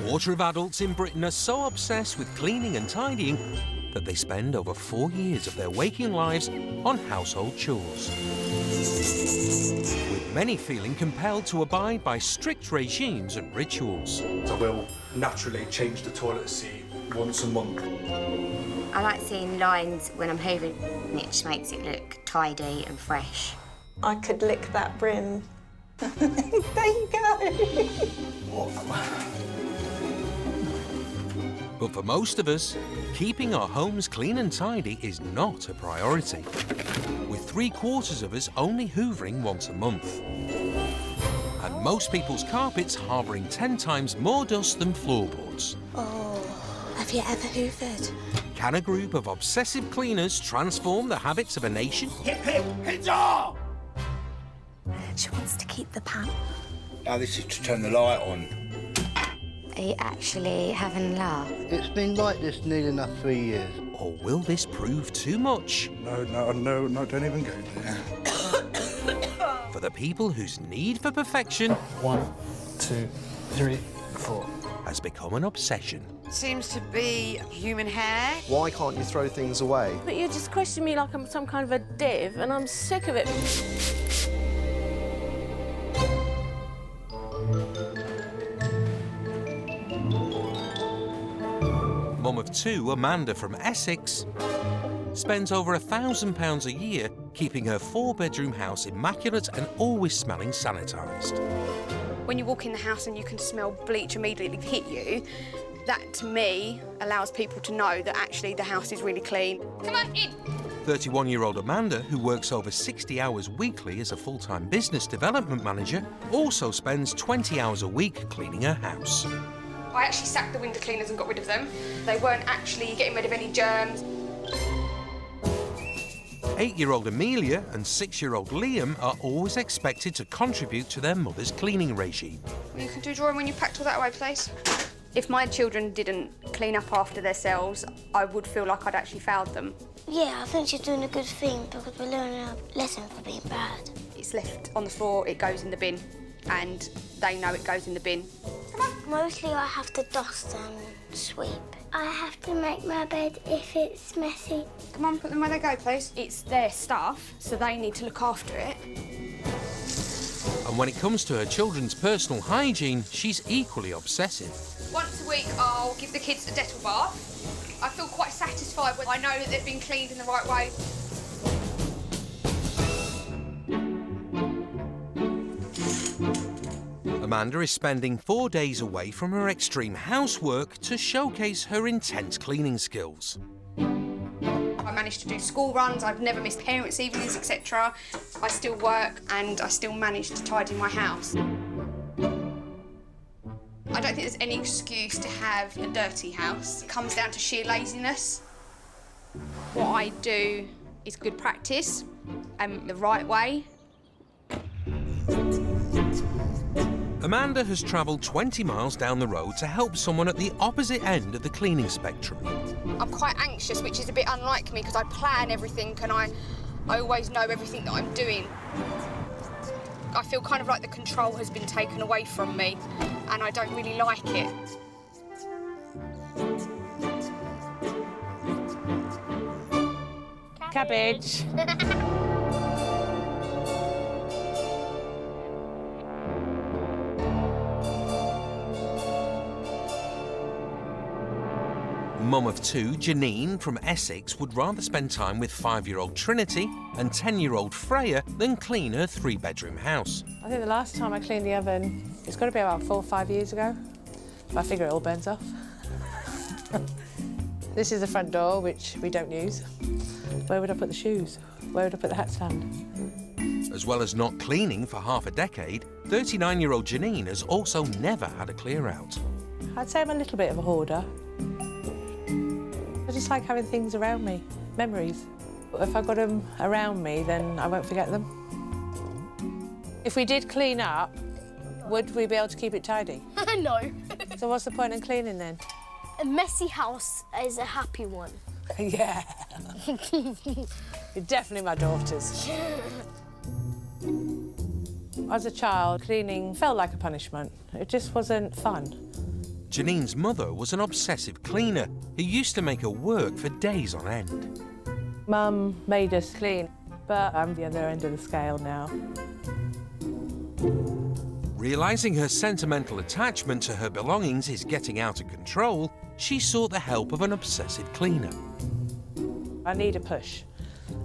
quarter of adults in Britain are so obsessed with cleaning and tidying that they spend over 4 years of their waking lives on household chores, with many feeling compelled to abide by strict regimes and rituals. I will naturally change the toilet seat once a month. I like seeing lines when I'm hoovering, and it just makes it look tidy and fresh. I could lick that brim. There you go. But for most of us, keeping our homes clean and tidy is not a priority, with 3/4 of us only hoovering once a month. And most people's carpets harbouring 10 times more dust than floorboards. Oh, have you ever hoovered? Can a group of obsessive cleaners transform the habits of a nation? Hip, hip, hijab! She wants to keep the pan. Now this is to turn the light on. Are you actually having a laugh? It's been like this nearly enough 3 years. Or will this prove too much? No, don't even go there. For the people whose need for perfection 1, 2, 3, 4. has become an obsession. Seems to be human hair. Why can't you throw things away? But you just question me like I'm some kind of a div, and I'm sick of it. Mum of 2, Amanda from Essex, spends over £1,000 a year keeping her 4-bedroom house immaculate and always smelling sanitised. When you walk in the house and you can smell bleach immediately hit you, that to me allows people to know that actually the house is really clean. Come on, in! 31-year-old Amanda, who works over 60 hours weekly as a full-time business development manager, also spends 20 hours a week cleaning her house. I actually sacked the window cleaners and got rid of them. They weren't actually getting rid of any germs. 8-year-old Amelia and 6-year-old Liam are always expected to contribute to their mother's cleaning regime. You can do drawing when you packed all that away, please. If my children didn't clean up after themselves, I would feel like I'd actually failed them. Yeah, I think she's doing a good thing because we're learning a lesson for being bad. It's left on the floor, it goes in the bin, and they know it goes in the bin. Come on. Mostly I have to dust and sweep. I have to make my bed if it's messy. Come on, put them where they go, please. It's their stuff, so they need to look after it. And when it comes to her children's personal hygiene, she's equally obsessive. Once a week, I'll give the kids a Dettol bath. I feel quite satisfied when I know that they've been cleaned in the right way. Amanda is spending 4 days away from her extreme housework to showcase her intense cleaning skills. I managed to do school runs, I've never missed parents' evenings, etc. I still work and I still manage to tidy my house. I don't think there's any excuse to have a dirty house. It comes down to sheer laziness. What I do is good practice and the right way. Amanda has travelled 20 miles down the road to help someone at the opposite end of the cleaning spectrum. I'm quite anxious, which is a bit unlike me because I plan everything and I always know everything that I'm doing. I feel kind of like the control has been taken away from me and I don't really like it. Cabbage. Mum of 2, Janine from Essex, would rather spend time with 5-year-old Trinity and 10-year-old Freya than clean her 3-bedroom house. I think the last time I cleaned the oven, it's got to be about 4 or 5 years ago. I figure it all burns off. This is the front door, which we don't use. Where would I put the shoes? Where would I put the hat stand? As well as not cleaning for half a decade, 39-year-old Janine has also never had a clear-out. I'd say I'm a little bit of a hoarder. I just like having things around me, memories. If I've got them around me, then I won't forget them. If we did clean up, would we be able to keep it tidy? No. So what's the point in cleaning then? A messy house is a happy one. Yeah. You're definitely my daughters. As a child, cleaning felt like a punishment. It just wasn't fun. Janine's mother was an obsessive cleaner who used to make her work for days on end. Mum made us clean, but I'm the other end of the scale now. Realising her sentimental attachment to her belongings is getting out of control, she sought the help of an obsessive cleaner. I need a push.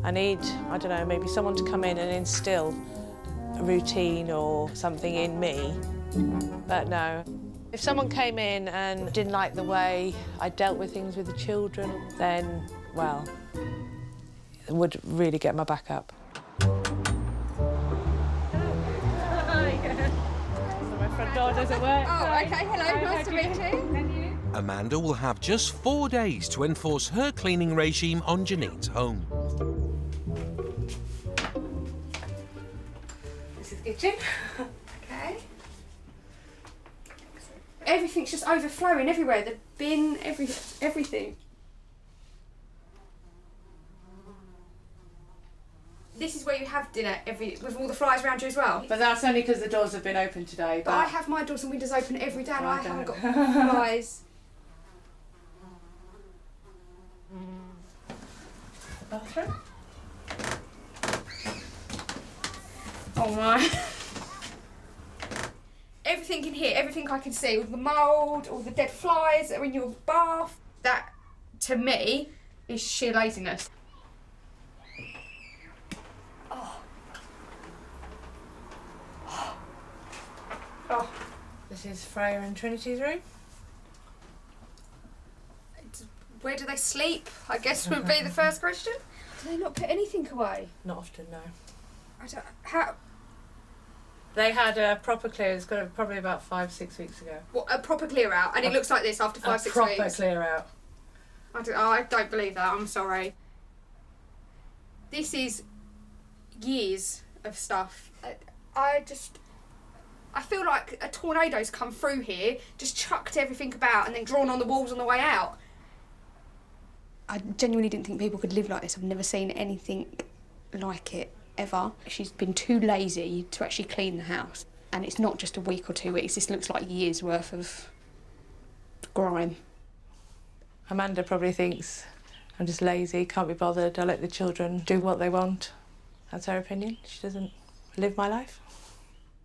I need, I don't know, maybe someone to come in and instill a routine or something in me. But no, if someone came in and didn't like the way I dealt with things with the children, then, well, it would really get my back up. My front door doesn't work. Oh, okay, hello, nice to meet you. Amanda will have just 4 days to enforce her cleaning regime on Janine's home. This is the kitchen. Okay. Everything's just overflowing everywhere. The bin, everything. This is where you have dinner with all the flies around you as well. But that's only because the doors have been open today. But I have my doors and windows open every day and I haven't got flies. Bathroom? Oh my. Everything in here, everything I can see, all the mould, all the dead flies that are in your bath. That, to me, is sheer laziness. Oh. This is Freya and Trinity's room. Where do they sleep? I guess would be the first question. Do they not put anything away? Not often, no. I don't. How? They had a proper clear. It's got probably about 5-6 weeks ago. What, a proper clear out, and it looks like this after 5-6 weeks. A proper clear out. I don't believe that. I'm sorry. This is years of stuff. I feel like a tornado's come through here, just chucked everything about and then drawn on the walls on the way out. I genuinely didn't think people could live like this. I've never seen anything like it, ever. She's been too lazy to actually clean the house. And it's not just a week or 2 weeks, this looks like years worth of grime. Amanda probably thinks I'm just lazy, can't be bothered, I let the children do what they want. That's her opinion. She doesn't live my life.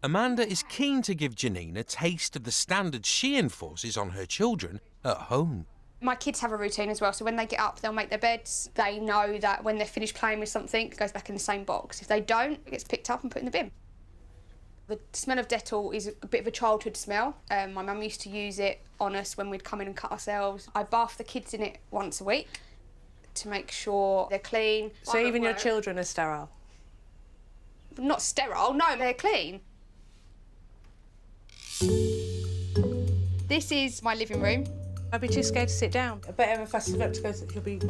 Amanda is keen to give Janine a taste of the standards she enforces on her children at home. My kids have a routine as well, so when they get up, they'll make their beds. They know that when they're finished playing with something, it goes back in the same box. If they don't, it gets picked up and put in the bin. The smell of Dettol is a bit of a childhood smell. My mum used to use it on us when we'd come in and cut ourselves. I bath the kids in it once a week to make sure they're clean. So even your children are sterile? Not sterile, no, they're clean. This is my living room. I'd be too scared to sit down. I bet if I stood up to go, you'll be...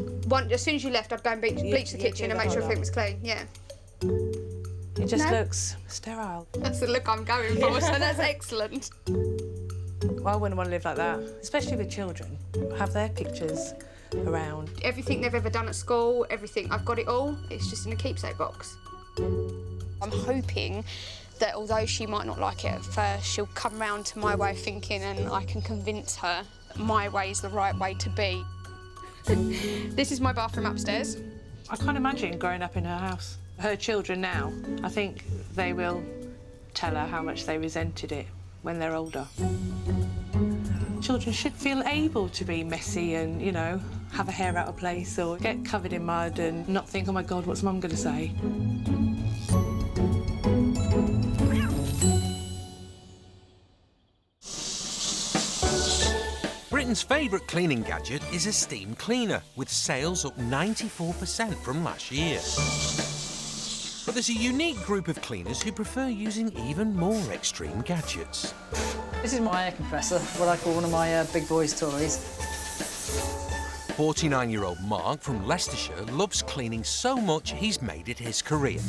As soon as you left, I'd go and bleach the kitchen and make sure everything was clean, yeah. It just looks sterile. That's the look I'm going for, so that's excellent. Well, I wouldn't want to live like that, especially with children. Have their pictures around. Everything they've ever done at school, everything, I've got it all. It's just in a keepsake box. I'm hoping that although she might not like it at first, she'll come round to my way of thinking and I can convince her that my way is the right way to be. This is my bathroom upstairs. I can't imagine growing up in her house. Her children now, I think they will tell her how much they resented it when they're older. Children should feel able to be messy and, you know, have a hair out of place or get covered in mud and not think, oh my God, what's Mum going to say? Britain's favourite cleaning gadget is a steam cleaner, with sales up 94% from last year. But there's a unique group of cleaners who prefer using even more extreme gadgets. This is my air compressor, what I call one of my big boys' toys. 49-year-old Mark from Leicestershire loves cleaning so much he's made it his career.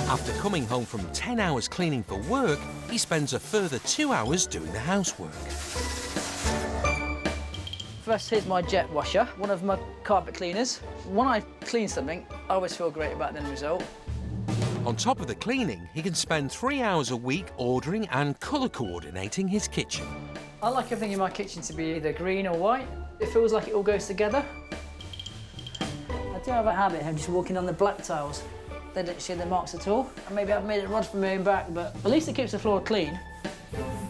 After coming home from 10 hours cleaning for work, he spends a further 2 hours doing the housework. First, here's my jet washer, one of my carpet cleaners. When I clean something, I always feel great about the end result. On top of the cleaning, he can spend 3 hours a week ordering and colour coordinating his kitchen. I like everything in my kitchen to be either green or white. It feels like it all goes together. I do have a habit of just walking on the black tiles. They don't show the marks at all. And maybe I've made it run from my own back, but at least it keeps the floor clean.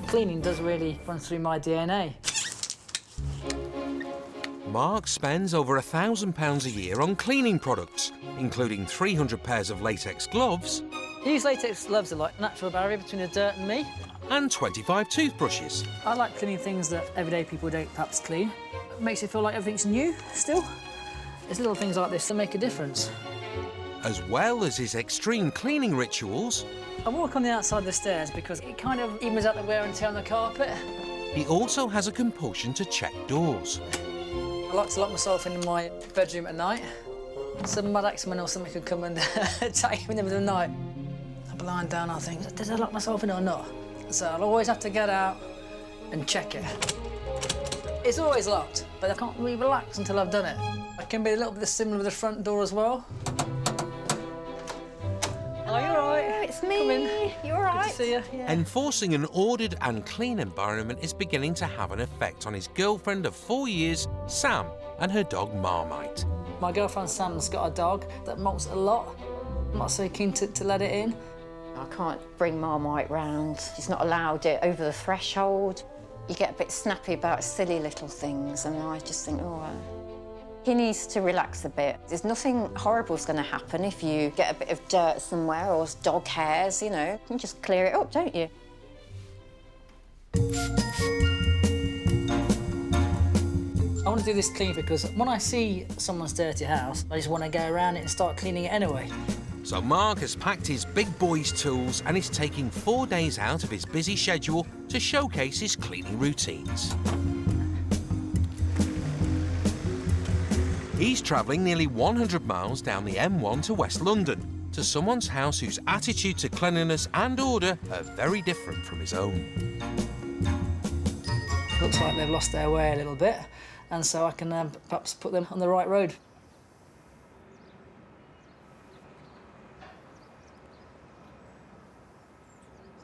Cleaning does really run through my DNA. Mark spends over £1,000 a year on cleaning products, including 300 pairs of latex gloves. I use latex gloves a lot, natural barrier between the dirt and me. And 25 toothbrushes. I like cleaning things that everyday people don't perhaps clean. It makes it feel like everything's new still. It's little things like this that make a difference. As well as his extreme cleaning rituals. I walk on the outside of the stairs because it kind of evens out the wear and tear on the carpet. He also has a compulsion to check doors. I like to lock myself in my bedroom at night. Some mad axeman or something could come and attack me in the middle of the night. I'll be lying down, I think, did I lock myself in or not? So I'll always have to get out and check it. It's always locked, but I can't really relax until I've done it. I can be a little bit similar with the front door as well. Oh, you're all right. It's me. Come in. You all right? Good to see you. Yeah. Enforcing an ordered and clean environment is beginning to have an effect on his girlfriend of 4 years, Sam, and her dog Marmite. My girlfriend Sam's got a dog that molts a lot. I'm not so keen to let it in. I can't bring Marmite round. She's not allowed it over the threshold. You get a bit snappy about silly little things, and I just think, oh, he needs to relax a bit. There's nothing horrible's going to happen if you get a bit of dirt somewhere or dog hairs, you know. You just clear it up, don't you? I want to do this clean because when I see someone's dirty house, I just want to go around it and start cleaning it anyway. So Mark has packed his big boy's tools and is taking 4 days out of his busy schedule to showcase his cleaning routines. He's travelling nearly 100 miles down the M1 to West London, to someone's house whose attitude to cleanliness and order are very different from his own. Looks like they've lost their way a little bit, and so I can perhaps put them on the right road.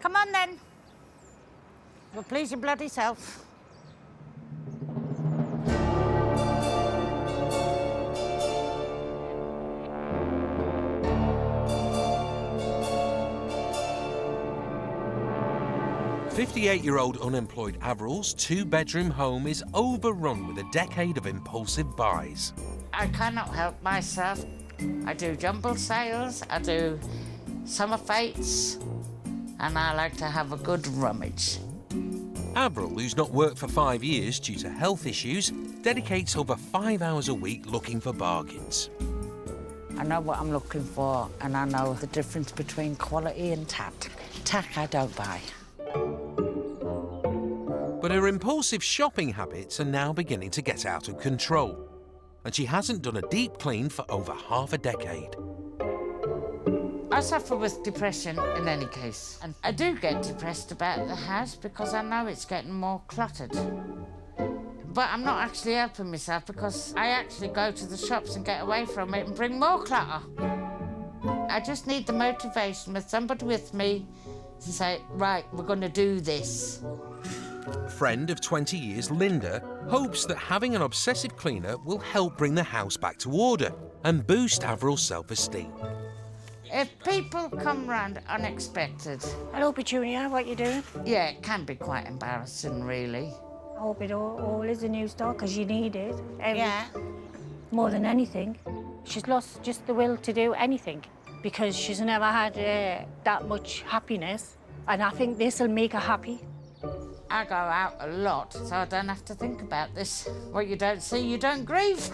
Come on then. Well, please your bloody self. "58-year-old unemployed Avril's 2-bedroom home is overrun with a decade of impulsive buys. I cannot help myself. I do jumble sales, I do summer fates, and I like to have a good rummage. Avril, who's not worked for 5 years due to health issues, dedicates over 5 hours a week looking for bargains. I know what I'm looking for, and I know the difference between quality and tack. Tack I don't buy. But her impulsive shopping habits are now beginning to get out of control, and she hasn't done a deep clean for over half a decade. I suffer with depression in any case, and I do get depressed about the house because I know it's getting more cluttered. But I'm not actually helping myself because I actually go to the shops and get away from it and bring more clutter. I just need the motivation with somebody with me to say, right, we're going to do this. Friend of 20 years, Linda, hopes that having an obsessive cleaner will help bring the house back to order and boost Avril's self-esteem. If people come round unexpected... Hello, Petunia, what you doing? Yeah, it can be quite embarrassing, really. I hope it all is a new start, because you need it. Yeah. More than anything. She's lost just the will to do anything, because she's never had that much happiness, and I think this will make her happy. I go out a lot, so I don't have to think about this. What you don't see, you don't grieve.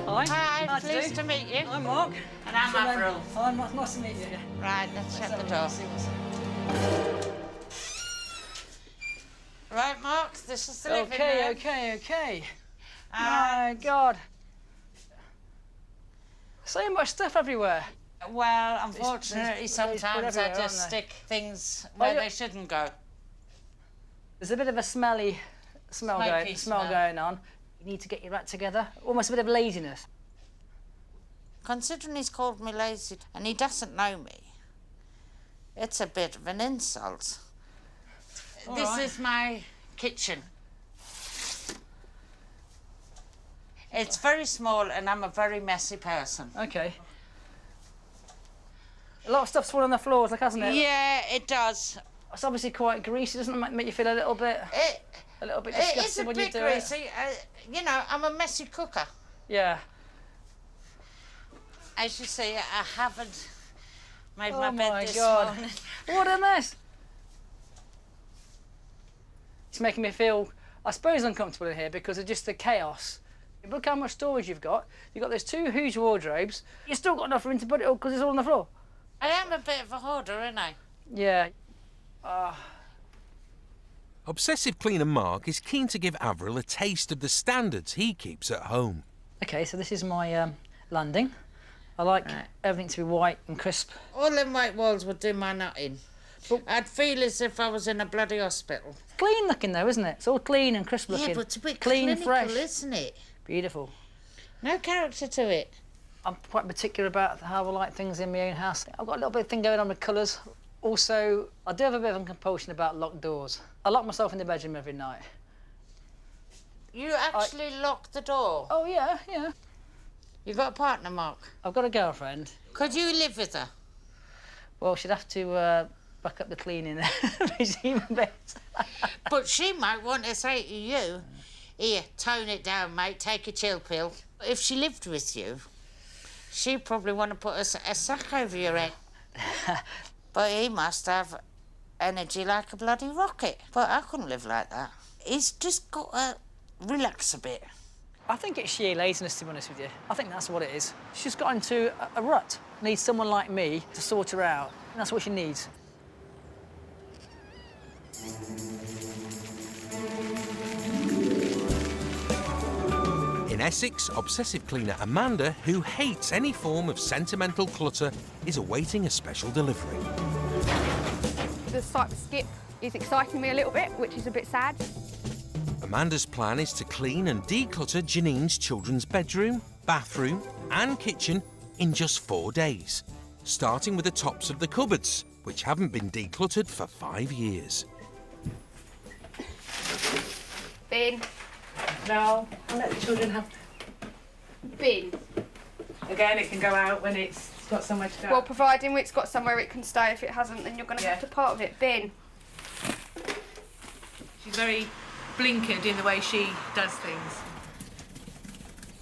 Hi, pleased to meet you. I'm Mark. And I'm Avril. Hi, nice to meet you. Right, let's shut the door. Right, Mark, this is the living room. Okay. My God. So much stuff everywhere. Well, unfortunately, sometimes I just stick things where they shouldn't go. There's a bit of a smelly smell Smoky smell. going on. You need to get your act together. Almost a bit of laziness. Considering he's called me lazy and he doesn't know me, it's a bit of an insult. This is my kitchen. It's very small and I'm a very messy person. OK. A lot of stuff's falling on the floors, like, hasn't it? Yeah, it does. It's obviously quite greasy, doesn't it? Make you feel a little bit disgusted when you do it. It is a bit greasy. You know, I'm a messy cooker. Yeah. As you see, I haven't made Oh my bed my this God. morning. What a mess! It's making me feel, I suppose, uncomfortable in here because of just the chaos. Look how much storage you've got. You've got those 2 huge wardrobes. You've still got enough room to put it all because it's all on the floor. I am a bit of a hoarder, aren't I? Yeah. Obsessive cleaner Mark is keen to give Avril a taste of the standards he keeps at home. OK, so this is my landing. I like everything to be white and crisp. All them white walls would do my nut in. I'd feel as if I was in a bloody hospital. It's clean looking though, isn't it? It's all clean and crisp looking. Yeah, but it's a bit clean, clinical, fresh, isn't it? Beautiful. No character to it. I'm quite particular about how I like things in my own house. I've got a little bit of thing going on with colours. Also, I do have a bit of a compulsion about locked doors. I lock myself in the bedroom every night. You actually lock the door? Oh, yeah, yeah. You got a partner, Mark? I've got a girlfriend. Could you live with her? Well, she'd have to back up the cleaning regime a bit. But she might want to say to you, here, tone it down, mate, take a chill pill. If she lived with you, she'd probably want to put a sack over your head. But he must have energy like a bloody rocket. But I couldn't live like that. He's just got to relax a bit. I think it's sheer laziness, to be honest with you. I think that's what it is. She's got into a rut. Needs someone like me to sort her out. And that's what she needs. In Essex, obsessive cleaner Amanda, who hates any form of sentimental clutter, is awaiting a special delivery. The site skip is exciting me a little bit, which is a bit sad. Amanda's plan is to clean and declutter Janine's children's bedroom, bathroom and kitchen in just 4 days, starting with the tops of the cupboards, which haven't been decluttered for 5 years. Bin. No, I'll let the children have... Bin. Again, it can go out when it's got somewhere to go. Well, providing it's got somewhere it can stay. If it hasn't, then you're going to have to part of it. Bin. She's very blinkered in the way she does things.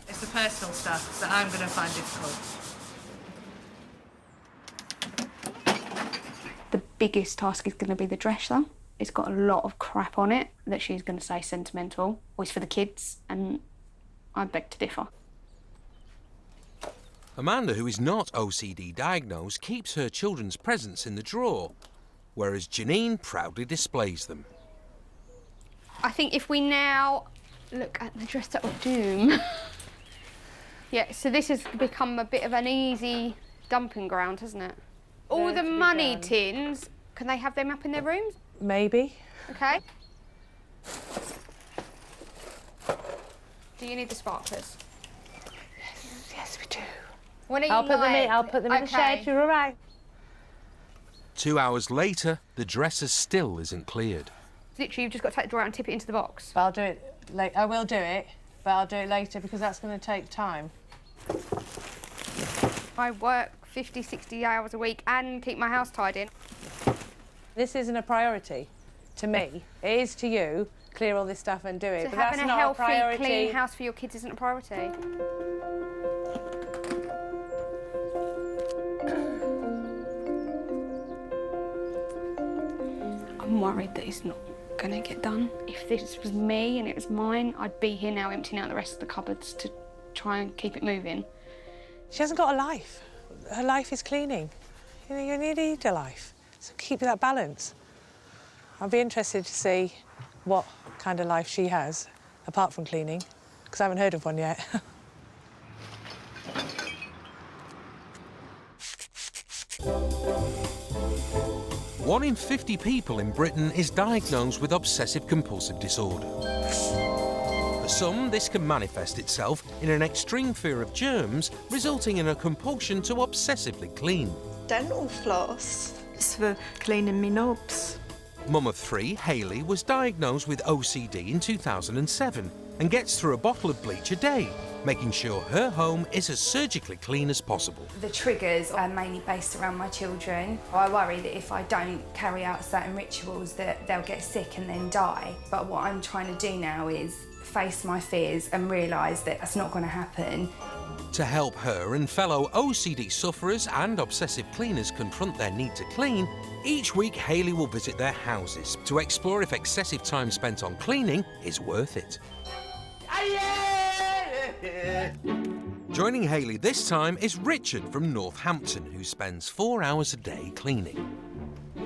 It's the personal stuff that I'm going to find difficult. The biggest task is going to be the dresser. It's got a lot of crap on it that she's going to say sentimental, or it's for the kids, and I beg to differ. Amanda, who is not OCD diagnosed, keeps her children's presents in the drawer, whereas Janine proudly displays them. I think if we now look at the dresser of doom. Yeah, so this has become a bit of an easy dumping ground, hasn't it? All the money tins, can they have them up in their rooms? Maybe. Okay. Do you need the sparklers? Yes, we do. When are you I'll put them in. like? I'll put them in the shed. You're all right. 2 hours later, the dresser still isn't cleared. Literally, you've just got to take the drawer out and tip it into the box. But I'll do it later. I will do it, but I'll do it later because that's going to take time. I work 50, 60 hours a week and keep my house tidy. This isn't a priority to me. It is to you. Clear all this stuff and do it. So but having that's a not healthy, a priority. clean house for your kids isn't a priority. I'm worried that it's not going to get done. If this was me and it was mine, I'd be here now emptying out the rest of the cupboards to try and keep it moving. She hasn't got a life. Her life is cleaning. You know, you need a life. So keep that balance. I'll be interested to see what kind of life she has, apart from cleaning, because I haven't heard of one yet. 1 in 50 people in Britain is diagnosed with obsessive compulsive disorder. For some, this can manifest itself in an extreme fear of germs, resulting in a compulsion to obsessively clean. Dental floss. It's for cleaning me knobs. Mum of 3, Hayley, was diagnosed with OCD in 2007 and gets through a bottle of bleach a day, making sure her home is as surgically clean as possible. The triggers are mainly based around my children. I worry that if I don't carry out certain rituals that they'll get sick and then die. But what I'm trying to do now is face my fears and realise that that's not going to happen. To help her and fellow OCD sufferers and obsessive cleaners confront their need to clean, each week Hayley will visit their houses to explore if excessive time spent on cleaning is worth it. Joining Hayley this time is Richard from Northampton, who spends 4 hours a day cleaning.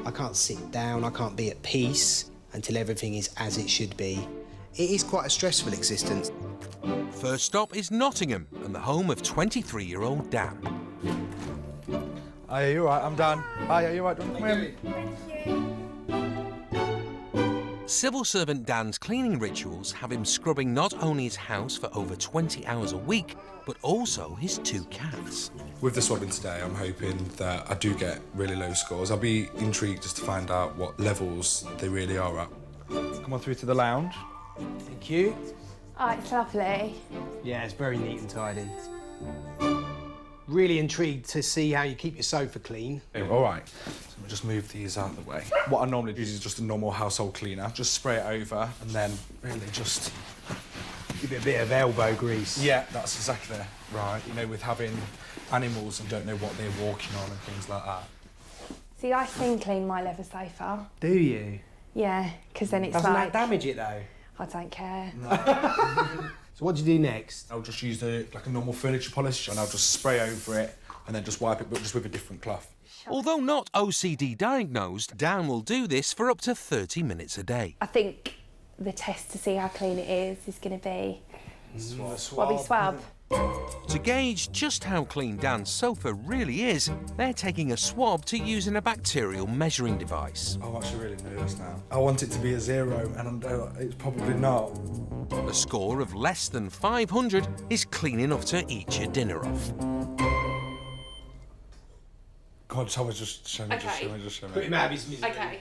I can't sit down, I can't be at peace until everything is as it should be. It is quite a stressful existence. First stop is Nottingham and the home of 23-year-old Dan. Are you alright? I'm Dan. Are you alright? Come here. Civil servant Dan's cleaning rituals have him scrubbing not only his house for over 20 hours a week, but also his 2 cats. With the swabbing today, I'm hoping that I do get really low scores. I'll be intrigued just to find out what levels they really are at. Come on through to the lounge. Thank you. Oh, it's lovely. Yeah, it's very neat and tidy. Really intrigued to see how you keep your sofa clean. All right, so we'll just move these out of the way. What I normally do is just a normal household cleaner. Just spray it over and then really just... Give it a bit of elbow grease. Yeah, that's exactly right. You know, with having animals and don't know what they're walking on and things like that. See, I spin clean my leather sofa. Do you? Yeah, because then it's Doesn't like... that damage it, though? I don't care. So what do you do next? I'll just use like a normal furniture polish and I'll just spray over it and then just wipe it, but just with a different cloth. Although not OCD diagnosed, Dan will do this for up to 30 minutes a day. I think the test to see how clean it is going to be... Swab. Swab. To gauge just how clean Dan's sofa really is, they're taking a swab to use in a bacterial measuring device. I'm actually really nervous now. I want it to be a 0 and it's probably not. A score of less than 500 is clean enough to eat your dinner off. Come on, just show me. Put him out of his misery. OK.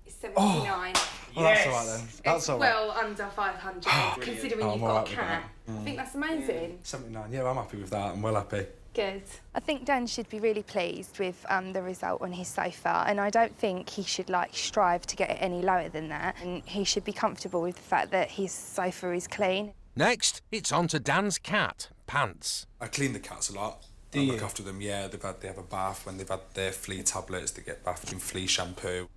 It's 79. Oh, that's all right then. That's all right. Well under 500, considering you've got a cat. I think that's amazing. 79, yeah, I'm happy with that. I'm well happy. Good. I think Dan should be really pleased with the result on his sofa, and I don't think he should strive to get it any lower than that. And he should be comfortable with the fact that his sofa is clean. Next, it's on to Dan's cat, Pants. I clean the cats a lot. Do I you? look after them, yeah. They have a bath when they've had their flea tablets. They get bathed in flea shampoo.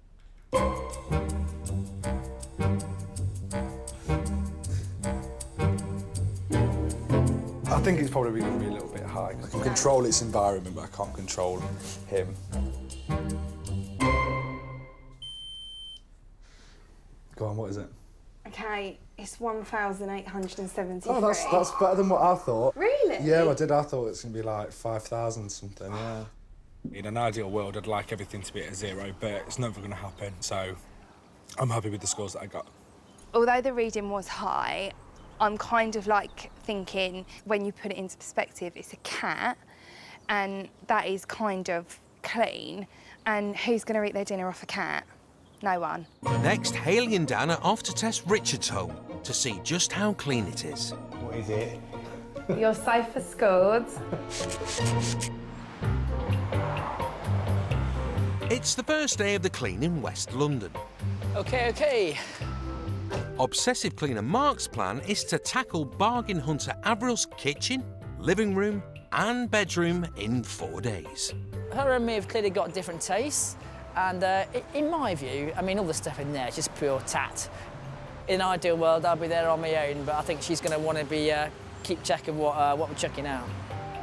I think it's probably going to be a little bit high. I can control its environment, but I can't control him. Go on, what is it? OK, it's 1,873. Oh, that's better than what I thought. Really? Yeah, I did. I thought it's going to be like 5,000 something, yeah. In an ideal world, I'd like everything to be at a 0, but it's never going to happen, so I'm happy with the scores that I got. Although the reading was high, I'm kind of thinking, when you put it into perspective, it's a cat, and that is kind of clean, and who's going to eat their dinner off a cat? No one. Next, Hayley and Dan are off to test Richard's home to see just how clean it is. What is it? Your sofa scored. It's the first day of the clean in West London. OK. Obsessive cleaner Mark's plan is to tackle bargain hunter Avril's kitchen, living room and bedroom in 4 days. Her and me have clearly got different tastes, and in my view, I mean, all the stuff in there is just pure tat. In an ideal world, I'll be there on my own, but I think she's going to want to keep check of what we're checking out.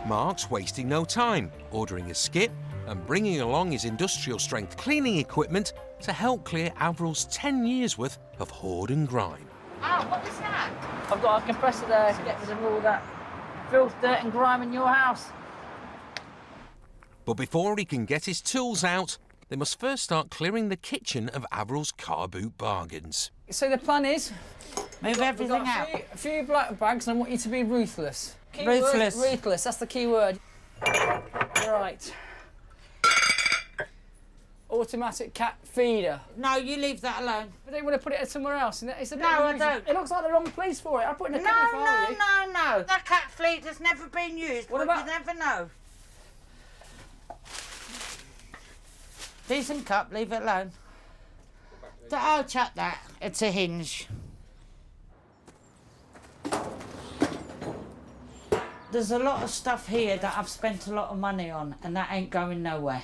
Mark's wasting no time, ordering a skip and bringing along his industrial-strength cleaning equipment to help clear Avril's 10 years' worth of hoard and grime. Oh, what is that? I've got a compressor there to get rid of all that filth, dirt and grime in your house. But before he can get his tools out, they must first start clearing the kitchen of Avril's car boot bargains. So the plan is... Move everything out. A few black bags, and I want you to be ruthless. Ruthless. Ruthless, that's the key word. Right. Automatic cat feeder. No, you leave that alone. I don't want to put it somewhere else. It's a bit No, I unusual. don't. It looks like the wrong place for it. I'll put it in a cupboard if I were you. No. That cat fleet has never been used. What but about... You never know. Decent cup, leave it alone. I'll chuck that. It's a hinge. There's a lot of stuff here that I've spent a lot of money on, and that ain't going nowhere.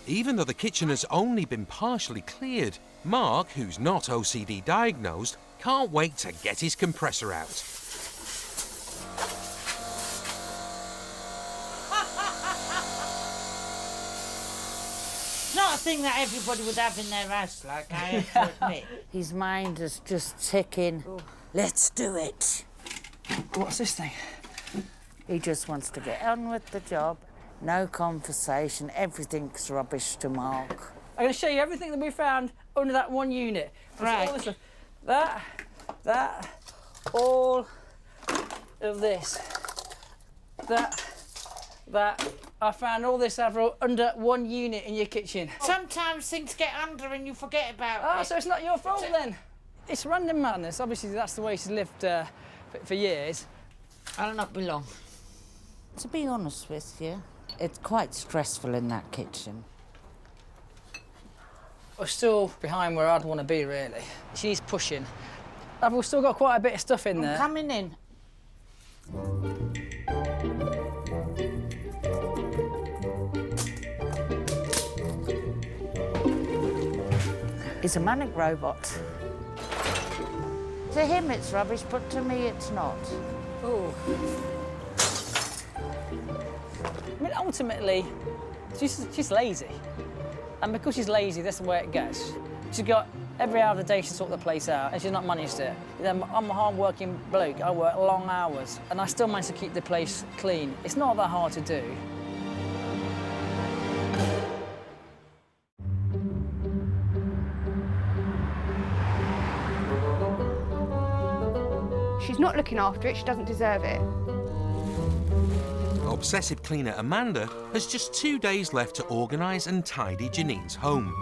Even though the kitchen has only been partially cleared, Mark, who's not OCD diagnosed, can't wait to get his compressor out. It's not a thing that everybody would have in their house, like, I have to admit. His mind is just ticking. Let's do it. What's this thing? He just wants to get on with the job. No conversation, everything's rubbish to Mark. I'm going to show you everything that we found under that one unit. Right. All this stuff. That, all of this. That. I found all this, Avril, under one unit in your kitchen. Sometimes things get under and you forget about it. Oh, so it's not your fault then? It's random madness. Obviously, that's the way she's lived for years. I'll not be long. To be honest with you, it's quite stressful in that kitchen. We're still behind where I'd want to be, really. She needs pushing. We've still got quite a bit of stuff in there. I'm coming in. He's a manic robot. To him it's rubbish, but to me it's not. Oh. I mean, ultimately, she's lazy. And because she's lazy, that's the way it goes. She's got every hour of the day to sort the place out, and she's not managed it. I'm a hard-working bloke. I work long hours, and I still manage to keep the place clean. It's not that hard to do. She's not looking after it, she doesn't deserve it. Obsessive cleaner Amanda has just 2 days left to organise and tidy Janine's home.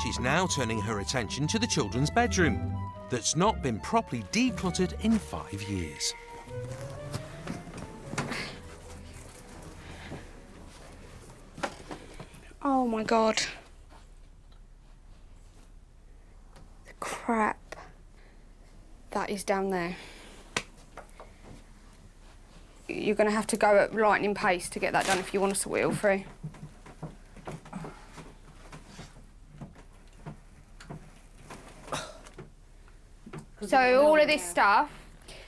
She's now turning her attention to the children's bedroom that's not been properly decluttered in 5 years. Oh my God. The crap that is down there. You're going to have to go at lightning pace to get that done if you want to sort it all through. So all of this stuff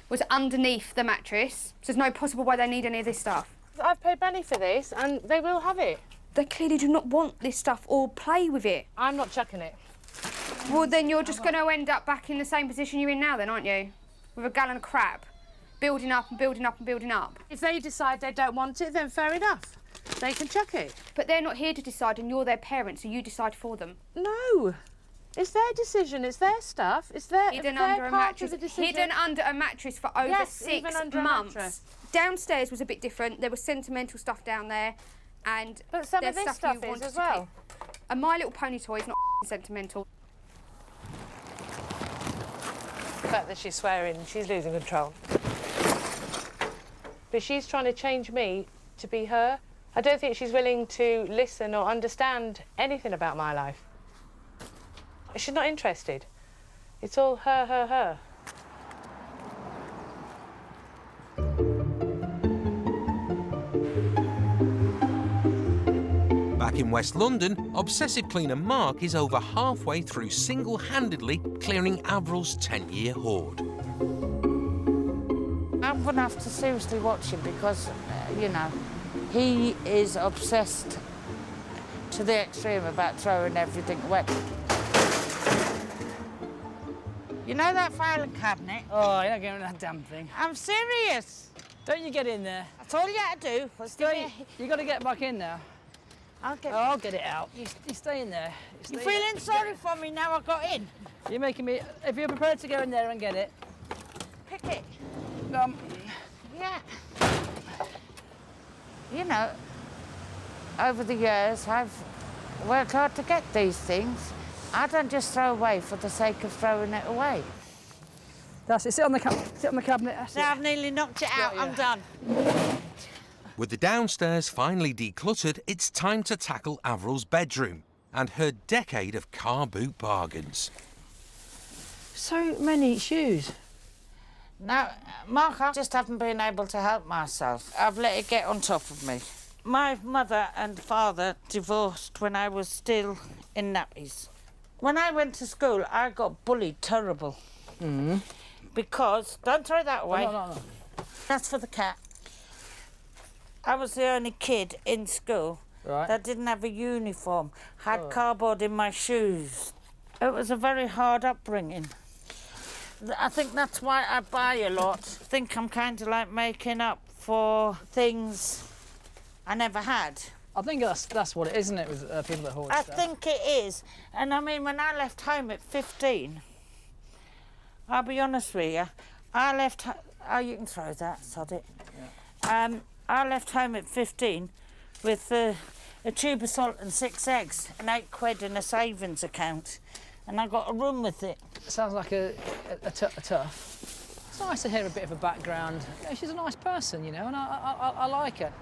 was underneath the mattress, so there's no possible way they need any of this stuff. I've paid money for this and they will have it. They clearly do not want this stuff or play with it. I'm not chucking it. Well, then you're just going to end up back in the same position you're in now then, aren't you? With a gallon of crap. Building up and building up and building up. If they decide they don't want it, then fair enough. They can chuck it. But they're not here to decide and you're their parents, so you decide for them. No. It's their decision, it's their stuff, it's their Hidden their under a part mattress. of the decision. Hidden under a mattress for over Yes, 6 even under a months. mattress. Downstairs was a bit different. There was sentimental stuff down there, and but some there's of this stuff you stuff is wanted as to well. keep. A My Little Pony toy is not sentimental. The fact that she's swearing, she's losing control. But she's trying to change me to be her. I don't think she's willing to listen or understand anything about my life. She's not interested. It's all her, her, her. Back in West London, obsessive cleaner Mark is over halfway through single-handedly clearing Avril's 10-year hoard. I'm going to have to seriously watch him because, you know, he is obsessed to the extreme about throwing everything away. You know that filing cabinet? Oh, you're not getting that damn thing. I'm serious. Don't you get in there. That's all you had to do. Was You got to get back in there. I'll get it out. You stay in there. You're feeling sorry for me now I got in? You're making me... If you're prepared to go in there and get it... Pick it. Yeah. You know, over the years, I've worked hard to get these things. I don't just throw away for the sake of throwing it away. That's it. Sit on the cabinet. That's I've nearly knocked it out. I'm done. With the downstairs finally decluttered, it's time to tackle Avril's bedroom and her decade of car boot bargains. So many shoes. Now, Mark, I just haven't been able to help myself. I've let it get on top of me. My mother and father divorced when I was still in nappies. When I went to school, I got bullied terrible. Because, don't throw that away. No. That's for the cat. I was the only kid in school that didn't have a uniform, had cardboard in my shoes. It was a very hard upbringing. I think that's why I buy a lot. I think I'm kind of like making up for things I never had. I think that's what it is, isn't it, with people that hoard I stuff? think it is. And I mean, when I left home at 15, I'll be honest with you, I left... Oh, you can throw that, sod it. Yeah. I left home at 15 with a tube of salt and 6 eggs and £8 in a savings account. And I got a room with it. Sounds like a tough. It's nice to hear a bit of a background. You know, she's a nice person, you know, and I like her.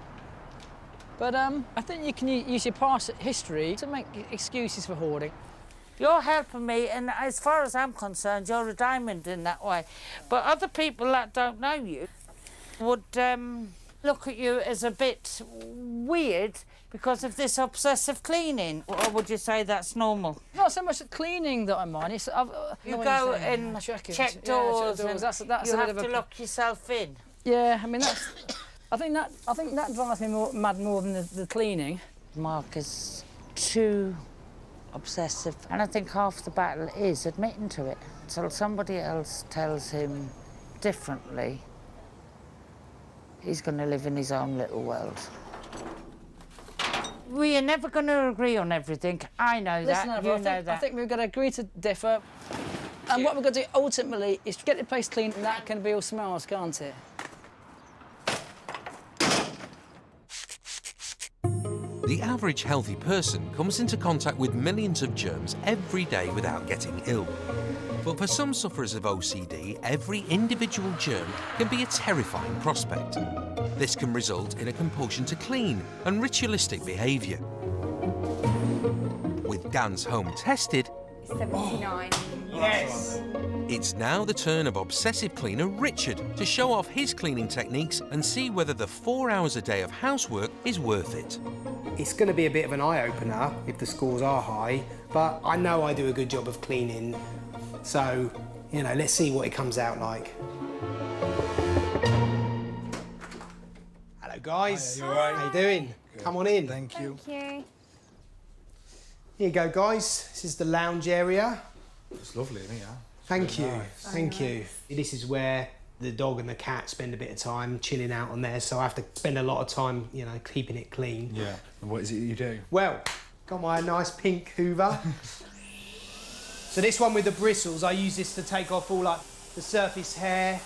But I think you can use your past history to make excuses for hoarding. You're helping me, and as far as I'm concerned, you're a diamond in that way. But other people that don't know you would look at you as a bit weird because of this obsessive cleaning, or would you say that's normal? Not so much the cleaning that I mind. It's you go and check doors, and you have to lock yourself in. Yeah, I mean that's. I think that drives me mad more than the cleaning. Mark is too obsessive, and I think half the battle is admitting to it. Until somebody else tells him differently, he's going to live in his own little world. We are never going to agree on everything. I know that. You know that. I think we've got to agree to differ. And what we've got to do ultimately is get the place clean, and that can be all smells, can't it? The average healthy person comes into contact with millions of germs every day without getting ill. But for some sufferers of OCD, every individual germ can be a terrifying prospect. This can result in a compulsion to clean and ritualistic behaviour. With Dan's home tested, 79. Yes! It's now the turn of obsessive cleaner Richard to show off his cleaning techniques and see whether the 4 hours a day of housework is worth it. It's going to be a bit of an eye-opener if the scores are high, but I know I do a good job of cleaning, so, you know, let's see what it comes out like. Hello, guys. Hi, you all right? How you doing? Good. Come on in. Thank you. Thank you. Here you go, guys. This is the lounge area. It's lovely, isn't it? Thank you. Nice. Thank you. This is where the dog and the cat spend a bit of time chilling out on there, so I have to spend a lot of time, you know, keeping it clean. Yeah. And what is it you do? Well, got my nice pink Hoover. So this one with the bristles, I use this to take off all like the surface hair.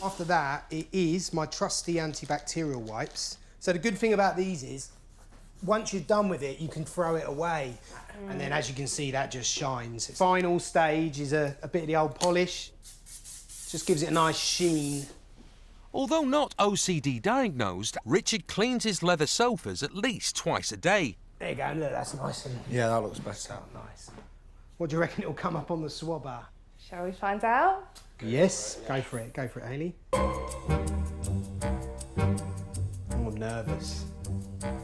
After that, it is my trusty antibacterial wipes. So the good thing about these is, once you're done with it, you can throw it away. And then, as you can see, that just shines. Final stage is a bit of the old polish. Just gives it a nice sheen. Although not OCD diagnosed, Richard cleans his leather sofas at least twice a day. There you go, look, that's nice and... Yeah, that looks better. Nice. What do you reckon it'll come up on the swabber? Shall we find out? Yes, go for it, Hayley. I'm nervous.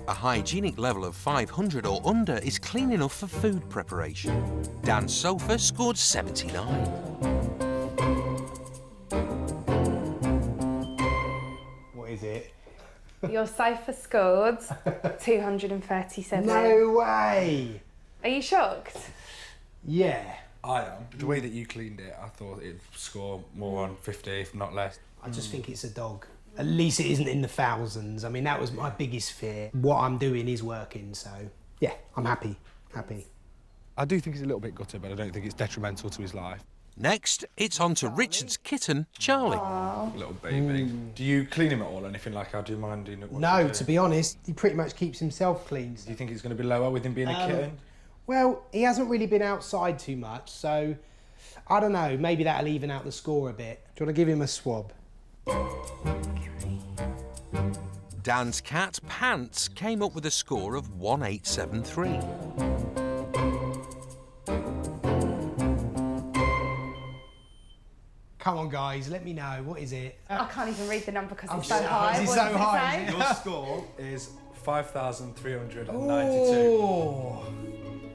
A hygienic level of 500 or under is clean enough for food preparation. Dan's sofa scored 79. What is it? Your sofa scored 237. No way! Are you shocked? Yeah. I am. The way that you cleaned it, I thought it'd score more on 50, if not less. I just think it's a dog. At least it isn't in the thousands. I mean, that was my biggest fear. What I'm doing is working, so yeah, I'm happy. I do think he's a little bit gutted, but I don't think it's detrimental to his life. Next, it's on to Richard's kitten, Charlie. Little baby. Do you clean him at all, anything like how do you mind doing it? No, to be honest, he pretty much keeps himself clean. Do you think it's going to be lower with him being a kitten? Well, he hasn't really been outside too much, so I don't know, maybe that'll even out the score a bit. Do you want to give him a swab? Dan's cat, Pants, came up with a score of 1873. Come on, guys, let me know. What is it? I can't even read the number because it's so so high. It's What so does it high. say? Your score is 5,392. Oh,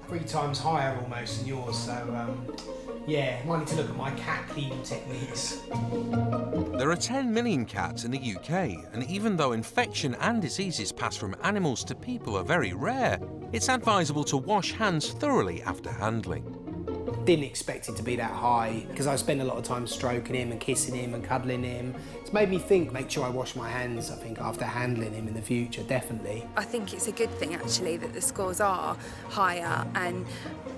3 times higher almost than yours, so yeah, might need to look at my cat cleaning techniques. There are 10 million cats in the UK, and even though infection and diseases passed from animals to people are very rare, it's advisable to wash hands thoroughly after handling. Didn't expect it to be that high because I spend a lot of time stroking him and kissing him and cuddling him. It's made me think, make sure I wash my hands, I think, after handling him in the future, definitely. I think it's a good thing, actually, that the scores are higher, and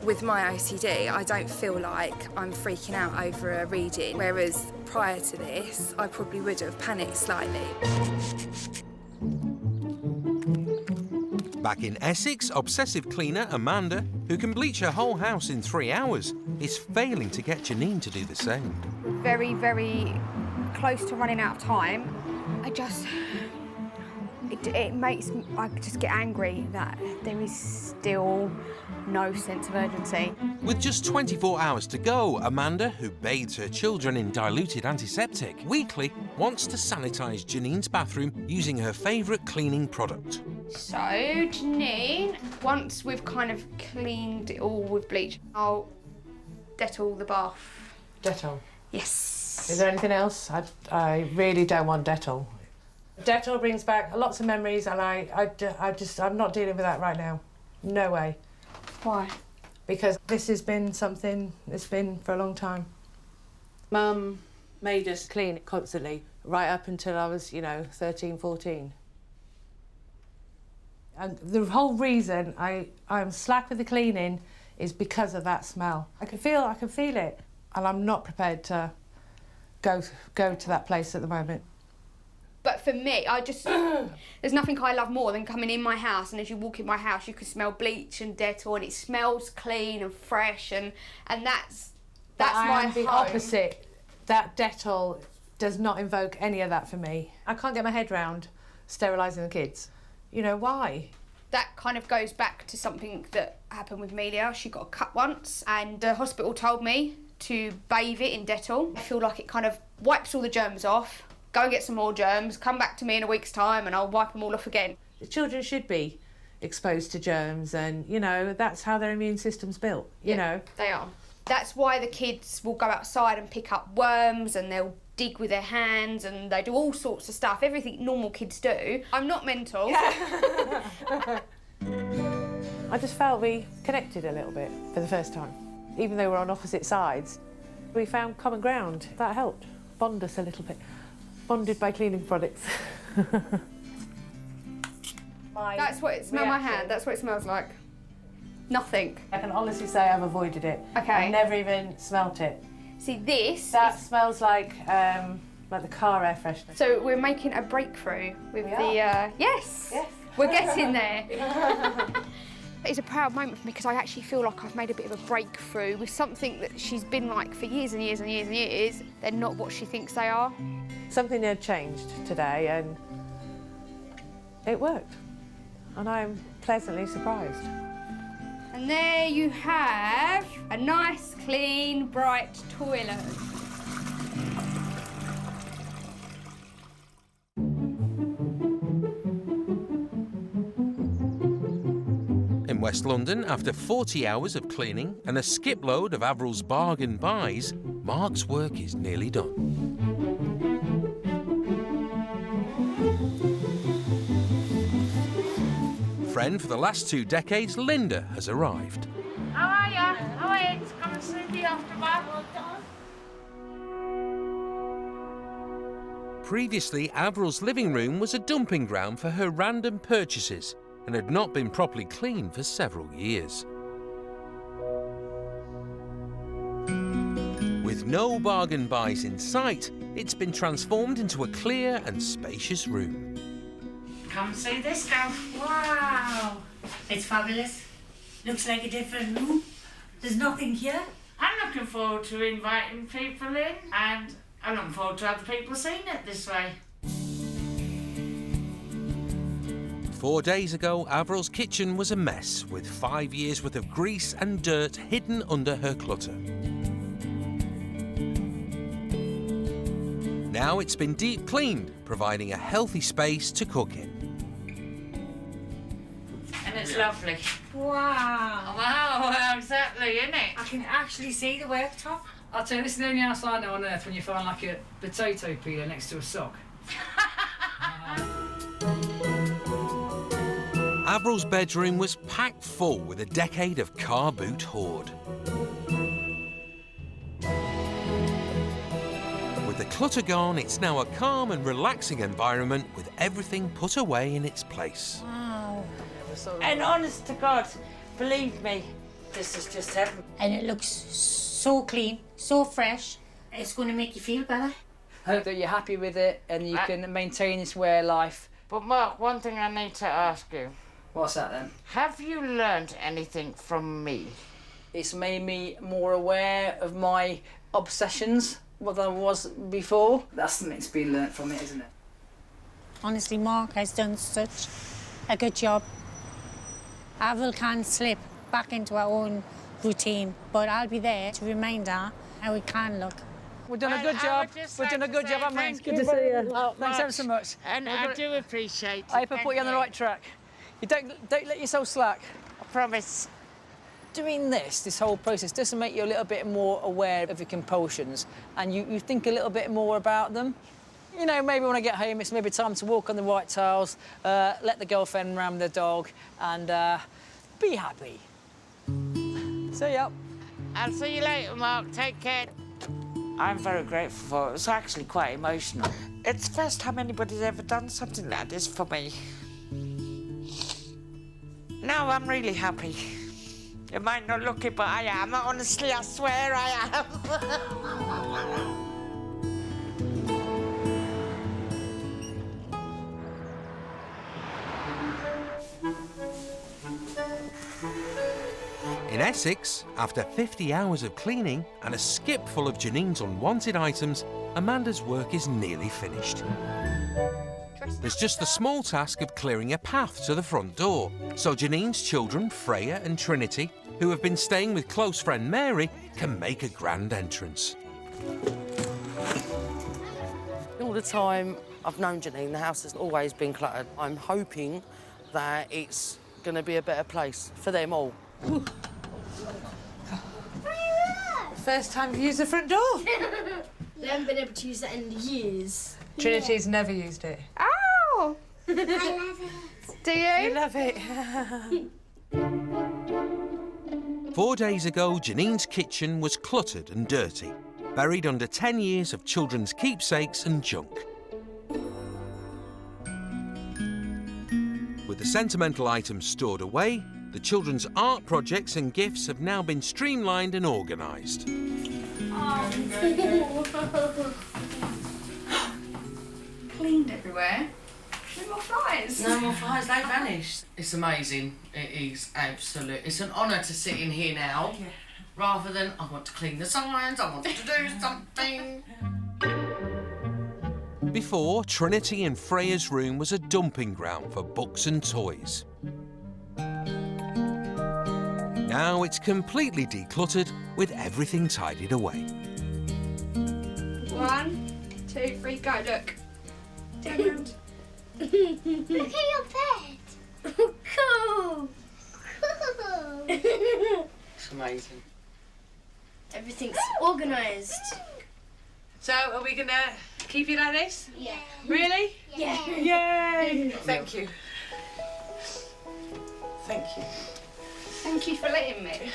with my OCD, I don't feel like I'm freaking out over a reading, whereas prior to this, I probably would have panicked slightly. Back in Essex, obsessive cleaner Amanda, who can bleach her whole house in 3 hours, is failing to get Janine to do the same. Very, very close to running out of time. It makes me, I just get angry that there is still no sense of urgency. With just 24 hours to go, Amanda, who bathes her children in diluted antiseptic weekly, wants to sanitise Janine's bathroom using her favourite cleaning product. So, Janine, once we've kind of cleaned it all with bleach, I'll Dettol the bath. Dettol? Yes. Is there anything else? I really don't want Dettol. Dettol brings back lots of memories, and I'm not dealing with that right now. No way. Why? Because this has been something that's been for a long time. Mum made us clean it constantly, right up until I was, 13, 14. And the whole reason I'm slack with the cleaning is because of that smell. I can feel it, and I'm not prepared to go to that place at the moment. But for me, there's nothing I love more than coming in my house, and as you walk in my house, you can smell bleach and Dettol, and it smells clean and fresh, and that's my home. The opposite. That Dettol does not invoke any of that for me. I can't get my head round sterilising the kids. Why? That kind of goes back to something that happened with Melia. She got a cut once, and the hospital told me to bathe it in Dettol. I feel like it kind of wipes all the germs off. Go and get some more germs, come back to me in a week's time and I'll wipe them all off again. The children should be exposed to germs, and, that's how their immune system's built, you know. They are. That's why the kids will go outside and pick up worms, and they'll dig with their hands, and they do all sorts of stuff, everything normal kids do. I'm not mental. I just felt we connected a little bit for the first time. Even though we're on opposite sides, we found common ground. That helped bond us a little bit. Bonded by cleaning products. That's what it smells my hand. That's what it smells like. Nothing. I can honestly say I've avoided it. Okay. I've never even smelt it. See, this... That smells like the car air freshener. So we're making a breakthrough with Yes! Yes! We're getting there. It's a proud moment for me because I actually feel like I've made a bit of a breakthrough with something that she's been like for years and years and years and years. They're not what she thinks they are. Something had changed today, and it worked. And I'm pleasantly surprised. And there you have a nice, clean, bright toilet. In West London, after 40 hours of cleaning and a skipload of Avril's bargain buys, Mark's work is nearly done. Friend for the last 2 decades, Linda, has arrived. How are you? How are you? Come and see the aftermath. Previously, Avril's living room was a dumping ground for her random purchases and had not been properly cleaned for several years. With no bargain buys in sight, it's been transformed into a clear and spacious room. Come see this girl. Wow, it's fabulous. Looks like a different room. There's nothing here. I'm looking forward to inviting people in, and I'm looking forward to other people seeing it this way. 4 days ago, Avril's kitchen was a mess, with 5 years' worth of grease and dirt hidden under her clutter. Now it's been deep cleaned, providing a healthy space to cook in. And it's lovely. Wow. Wow, exactly, isn't it? I can actually see the worktop. I'll tell you, this is the only house I know on earth when you find like a potato peeler next to a sock. Avril's bedroom was packed full with a decade of car boot hoard. With the clutter gone, it's now a calm and relaxing environment with everything put away in its place. Wow. And honest to God, believe me, this is just heaven. And it looks so clean, so fresh. It's going to make you feel better. I hope that you're happy with it and you can maintain this way of life. But Mark, one thing I need to ask you. What's that then? Have you learned anything from me? It's made me more aware of my obsessions, what I was before. That's something to be learnt from it, isn't it? Honestly, Mark has done such a good job. Avril can slip back into our own routine, but I'll be there to remind her how we can look. We've done a good job. We've done a good job, haven't we? Good to see you. Thanks ever so much. And I do appreciate it. I hope I put you on the right track. You don't let yourself slack. I promise. Doing this whole process, doesn't make you a little bit more aware of your compulsions, and you think a little bit more about them. You know, maybe when I get home, it's maybe time to walk on the white tiles, let the girlfriend ram the dog, and be happy. See ya. I'll see you later, Mark. Take care. I'm very grateful for it. It's actually quite emotional. It's the first time anybody's ever done something like this for me. No, I'm really happy. You might not look it, but I am. Honestly, I swear I am. In Essex, after 50 hours of cleaning and a skip full of Janine's unwanted items, Amanda's work is nearly finished. There's just the small task of clearing a path to the front door, so Janine's children, Freya and Trinity, who have been staying with close friend Mary, can make a grand entrance. All the time I've known Janine, the house has always been cluttered. I'm hoping that it's going to be a better place for them all. First time you've used the front door. We haven't been able to use that in years. Trinity's never used it. Ow! I love it. Do you? You love it. 4 days ago, Janine's kitchen was cluttered and dirty, buried under 10 years of children's keepsakes and junk. With the sentimental items stored away, the children's art projects and gifts have now been streamlined and organised. Cleaned everywhere. No more flies. No more flies, they vanished. It's amazing. It is absolute. It's an honour to sit in here now, rather than I want to clean the signs, I want to do something. Before, Trinity and Freya's room was a dumping ground for books and toys. Now it's completely decluttered with everything tidied away. 1, 2, 3, go, look. Turn around. Look at your bed. Cool. Cool. It's amazing. Everything's organised. So, are we gonna keep it like this? Yeah. Really? Yeah. Yay! Thank you. Thank you. Thank you for letting me.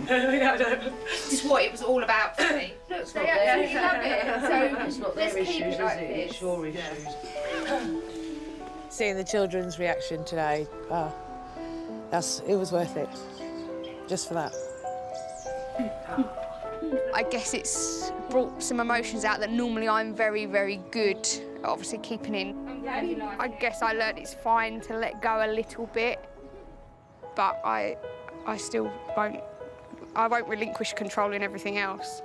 No. This is what it was all about for me. Look, you love it. So their issues, is it? It's your issues. Seeing the children's reaction today, it was worth it. Just for that. I guess it's brought some emotions out that normally I'm very, very good at obviously keeping in. I guess I learned it's fine to let go a little bit, but I still won't relinquish controlling everything else.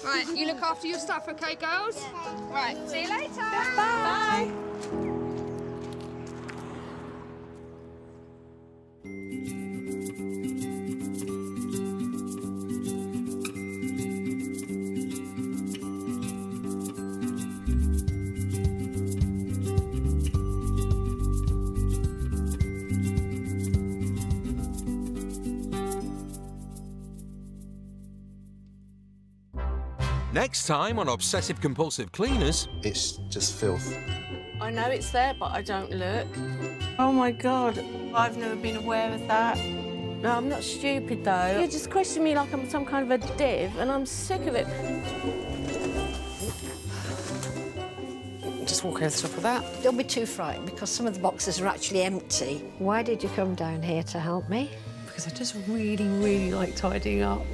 Right, you look after your stuff, okay, girls? Right, see you later. Bye. Next time on Obsessive Compulsive Cleaners... It's just filth. I know it's there, but I don't look. Oh my God, I've never been aware of that. No, I'm not stupid, though. You just question me like I'm some kind of a div, and I'm sick of it. Just walk over the top of that. Don't be too frightened, because some of the boxes are actually empty. Why did you come down here to help me? Because I just really, really like tidying up.